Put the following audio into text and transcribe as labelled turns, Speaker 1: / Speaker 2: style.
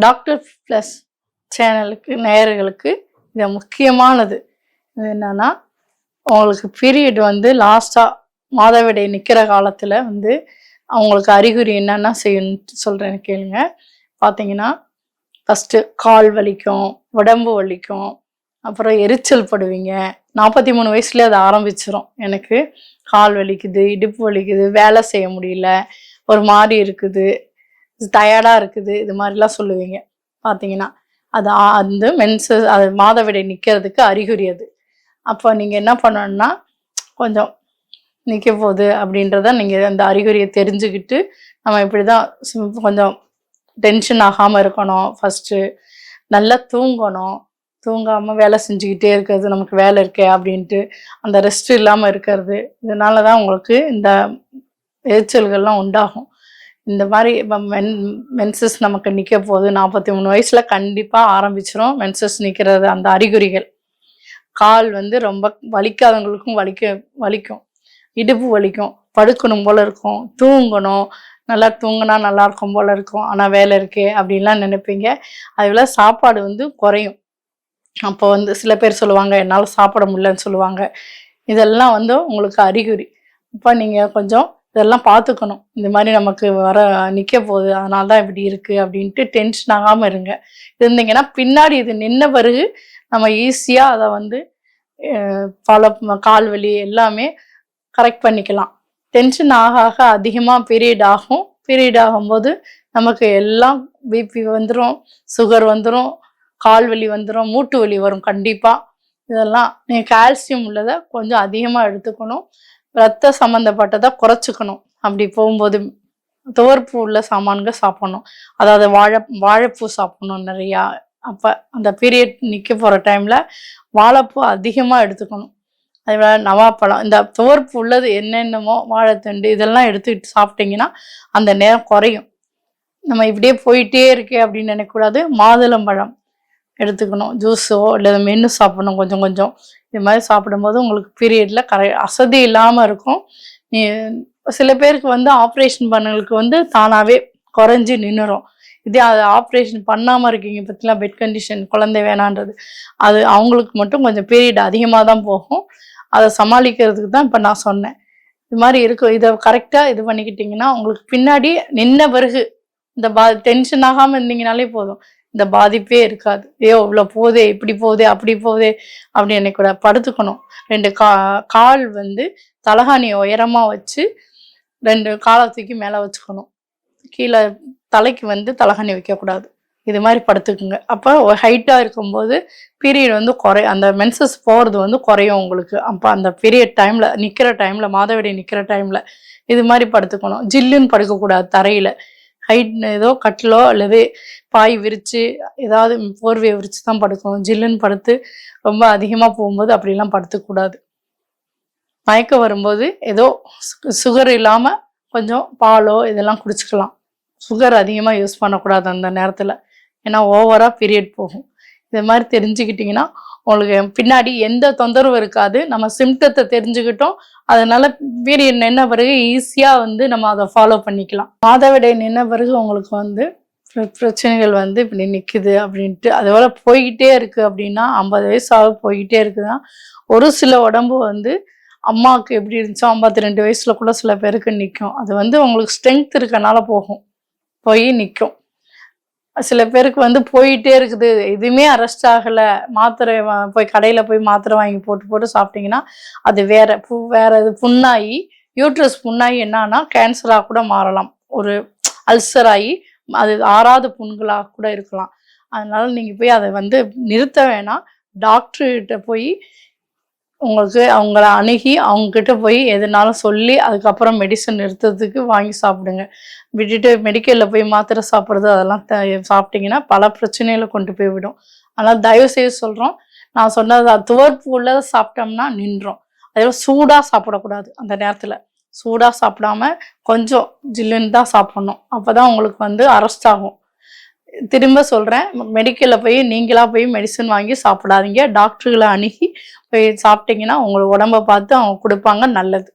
Speaker 1: Doctor plus சேனலுக்கு நேயர்களுக்கு இது முக்கியமானது. இது என்னன்னா, உங்களுக்கு பீரியட் வந்து லாஸ்ட்டாக மாதவிடை நிற்கிற காலத்தில் வந்து அவங்களுக்கு அறிகுறி என்னென்ன செய்யணும்னு சொல்கிறேன்னு கேளுங்க. பார்த்தீங்கன்னா, ஃபஸ்ட்டு கால் வலிக்கும், உடம்பு வலிக்கும், அப்புறம் எரிச்சல் படுவீங்க. 43 வயசுலேயே அது ஆரம்பிச்சிடும். எனக்கு கால் வலிக்குது, இடுப்பு வலிக்குது, வேலை செய்ய முடியல, ஒரு மாதிரி இருக்குது, டயர்டாக இருக்குது, இது மாதிரிலாம் சொல்லுவீங்க. பார்த்தீங்கன்னா அது வந்து அது மாதவிடை நிற்கிறதுக்கு அறிகுறி அது. அப்போ நீங்கள் என்ன பண்ணணும்னா, கொஞ்சம் நிற்க போகுது அப்படின்றத நீங்கள் அந்த அறிகுறியை தெரிஞ்சுக்கிட்டு, நம்ம இப்படி தான் கொஞ்சம் டென்ஷன் ஆகாமல் இருக்கணும். ஃபஸ்ட்டு நல்லா தூங்கணும். தூங்காமல் வேலை செஞ்சுக்கிட்டே இருக்கிறது, நமக்கு வேலை இருக்கே அப்படின்ட்டு அந்த ரெஸ்ட் இல்லாமல் இருக்கிறது, இதனால தான் உங்களுக்கு இந்த எரிச்சல்கள்லாம் உண்டாகும். இந்த மாதிரி இப்போ மென்சஸ் நமக்கு நிற்க போகுது, 43 வயசில் கண்டிப்பாக ஆரம்பிச்சிடும் மென்சஸ் நிற்கிறது. அந்த அறிகுறிகள் கால் வந்து ரொம்ப வலிக்காதவங்களுக்கும் வலிக்கும், இடுப்பு வலிக்கும், படுக்கணும் போல் இருக்கும், தூங்கணும், நல்லா தூங்கினா நல்லா இருக்கும் போல் இருக்கும், ஆனால் வேலை இருக்கே அப்படின்லாம் நினைப்பீங்க. அதுபோல் சாப்பாடு வந்து குறையும். அப்போ வந்து சில பேர் சொல்லுவாங்க, என்னால் சாப்பிட முடியலன்னு சொல்லுவாங்க. இதெல்லாம் வந்து உங்களுக்கு அறிகுறி. இப்போ நீங்கள் கொஞ்சம் இதெல்லாம் பார்த்துக்கணும். இந்த மாதிரி நமக்கு நிற்க போகுது, அதனால தான் இப்படி இருக்குது அப்படின்ட்டு டென்ஷன் ஆகாமல் இருந்தீங்கன்னா, பின்னாடி இது நின்ன பிறகு நம்ம ஈஸியாக அதை வந்து கால் வலி எல்லாமே கரெக்ட் பண்ணிக்கலாம். டென்ஷன் ஆக ஆக அதிகமாக பீரியட் ஆகும். பீரியட் ஆகும்போது நமக்கு எல்லாம் பிபி வந்துடும், சுகர் வந்துடும், கால் வலி வந்துடும், மூட்டு வலி வரும் கண்டிப்பாக. இதெல்லாம் நீங்கள் கால்சியம் உள்ளதை கொஞ்சம் அதிகமாக எடுத்துக்கணும். ரத்த சம்மந்தப்பட்டதை குறைச்சிக்கணும். அப்படி போகும்போது துவர்ப்பு உள்ள சாமான்கள் சாப்பிட்ணும். அதாவது வாழைப்பூ சாப்பிட்ணும் நிறையா. அப்போ அந்த பீரியட் நிற்க போகிற டைமில் வாழைப்பூ அதிகமாக எடுத்துக்கணும். அதேபோல் நவாப்பழம், இந்த துவர்ப்பு உள்ளது என்னென்னமோ, வாழைத்தண்டு, இதெல்லாம் எடுத்துக்கிட்டு சாப்பிட்டிங்கன்னா அந்த நேரம் குறையும். நம்ம இப்படியே போயிட்டே இருக்கே அப்படின்னு நினைக்கக்கூடாது. மாதுளம்பழம் எடுத்துக்கணும், ஜூஸோ இல்லை மென்று சாப்பிடணும் கொஞ்சம் கொஞ்சம். இது மாதிரி சாப்பிடும்போது உங்களுக்கு பீரியடில் அசதி இல்லாமல் இருக்கும். சில பேருக்கு வந்து ஆப்ரேஷன் பண்ணவங்களுக்கு வந்து தானாகவே குறைஞ்சி நின்றுடும். இதே அது ஆப்ரேஷன் பண்ணாமல் இருக்கீங்க பற்றிலாம், பெட் கண்டிஷன், குழந்தை வேணான்றது, அது அவங்களுக்கு மட்டும் கொஞ்சம் பீரியட் அதிகமாக தான் போகும். அதை சமாளிக்கிறதுக்கு தான் இப்போ நான் சொன்னேன். இது மாதிரி இருக்கும். இதை கரெக்டாக இது பண்ணிக்கிட்டிங்கன்னா உங்களுக்கு பின்னாடி நின்ன பிறகு இந்த டென்ஷன் ஆகாமல் இருந்தீங்கனாலே போதும், இந்த பாதிப்பே இருக்காது. இவ்வளோ போதே, இப்படி போதே, அப்படி போதே அப்படின்னு கூட படுத்துக்கணும். 2 கால் வந்து தலகாணி உயரமாக வச்சு 2 காலை தூக்கி மேலே வச்சுக்கணும். கீழே தலைக்கு வந்து தலகாணி வைக்கக்கூடாது. இது மாதிரி படுத்துக்குங்க. அப்போ ஹைட்டாக இருக்கும்போது பீரியட் வந்து அந்த மென்சஸ் போகிறது வந்து குறையும் உங்களுக்கு. அப்போ அந்த பீரியட் டைமில் நிற்கிற டைமில், மாதவிடை நிற்கிற டைமில் இது மாதிரி படுத்துக்கணும். ஜில்லுன்னு படுக்கக்கூடாது தரையில். ஹைட் ஏதோ கட்டிலோ அல்லது பாய் விரித்து ஏதாவது போர்வையை விரித்து தான் படுக்கணும். ஜில்லுன்னு படுத்து ரொம்ப அதிகமாக போகும்போது அப்படிலாம் படுத்துக்கூடாது. மயக்கம் வரும்போது ஏதோ சுகர் இல்லாமல் கொஞ்சம் பாலோ இதெல்லாம் குடிச்சிக்கலாம். சுகர் அதிகமாக யூஸ் பண்ணக்கூடாது அந்த நேரத்தில், ஏன்னா ஓவராக பீரியட் போகும். இது மாதிரி தெரிஞ்சுக்கிட்டிங்கன்னா உங்களுக்கு பின்னாடி எந்த தொந்தரவும் இருக்காது. நம்ம சிம்டத்தை தெரிஞ்சுக்கிட்டோம், அதனால பீரியட் நின்ன பிறகு ஈஸியாக வந்து நம்ம அதை ஃபாலோ பண்ணிக்கலாம். மாதவிடை நின்ன பிறகு உங்களுக்கு வந்து பிரச்சனைகள் வந்து இப்படி நிற்குது அப்படின்ட்டு, அதுபோல் போய்கிட்டே இருக்குது அப்படின்னா, 50 வயசாக போய்கிட்டே இருக்குதுன்னா, ஒரு சில உடம்பு வந்து அம்மாவுக்கு எப்படி இருந்துச்சோ 52 வயசுல கூட சில பேருக்கு நிற்கும். அது வந்து உங்களுக்கு ஸ்ட்ரென்த் இருக்கனால போய் நிற்கும். சில பேருக்கு வந்து போயிட்டே இருக்குது, எதுவுமே அரெஸ்ட் ஆகலை, மாத்திரை போய் கடையில் போய் மாத்திரை வாங்கி போட்டு சாப்பிட்டிங்கன்னா அது வேற இது புண்ணாகி, யூட்ரஸ் புண்ணாகி என்னன்னா கேன்சராக கூட மாறலாம். ஒரு அல்சர் ஆகி அது ஆறாத புண்களாக கூட இருக்கலாம். அதனால நீங்கள் போய் அதை வந்து நிறுத்த வேணாம். டாக்டர்கிட்ட போய் அவங்கள அணுகி அவங்கக்கிட்ட போய் எதுனாலும் சொல்லி அதுக்கப்புறம் மெடிசன் நிறுத்துறதுக்கு வாங்கி சாப்பிடுங்க. விட்டுட்டு மெடிக்கலில் போய் மாத்திரை சாப்பிட்றது அதெல்லாம் சாப்பிட்டிங்கன்னா பல பிரச்சனைகளை கொண்டு போய் விடும். அதனால் தயவுசெய்து சொல்கிறோம், நான் சொன்னது துவர்ப்பு உள்ளதை சாப்பிட்டோம்னா நின்றோம். அதே சூடாக சாப்பிடக்கூடாது. அந்த நேரத்தில் சூடாக சாப்பிடாம கொஞ்சம் ஜில்லுன்னு தான் சாப்பிட்ணும். அப்போ தான் உங்களுக்கு வந்து அரெஸ்ட் ஆகும். திரும்ப சொல்கிறேன், மெடிக்கலில் போய் நீங்களாக போய் மெடிசன் வாங்கி சாப்பிடாதீங்க. டாக்டர்களை அணுகி போய் சாப்பிட்டிங்கன்னா உங்களோட உடம்பை பார்த்து அவங்க கொடுப்பாங்க, நல்லது.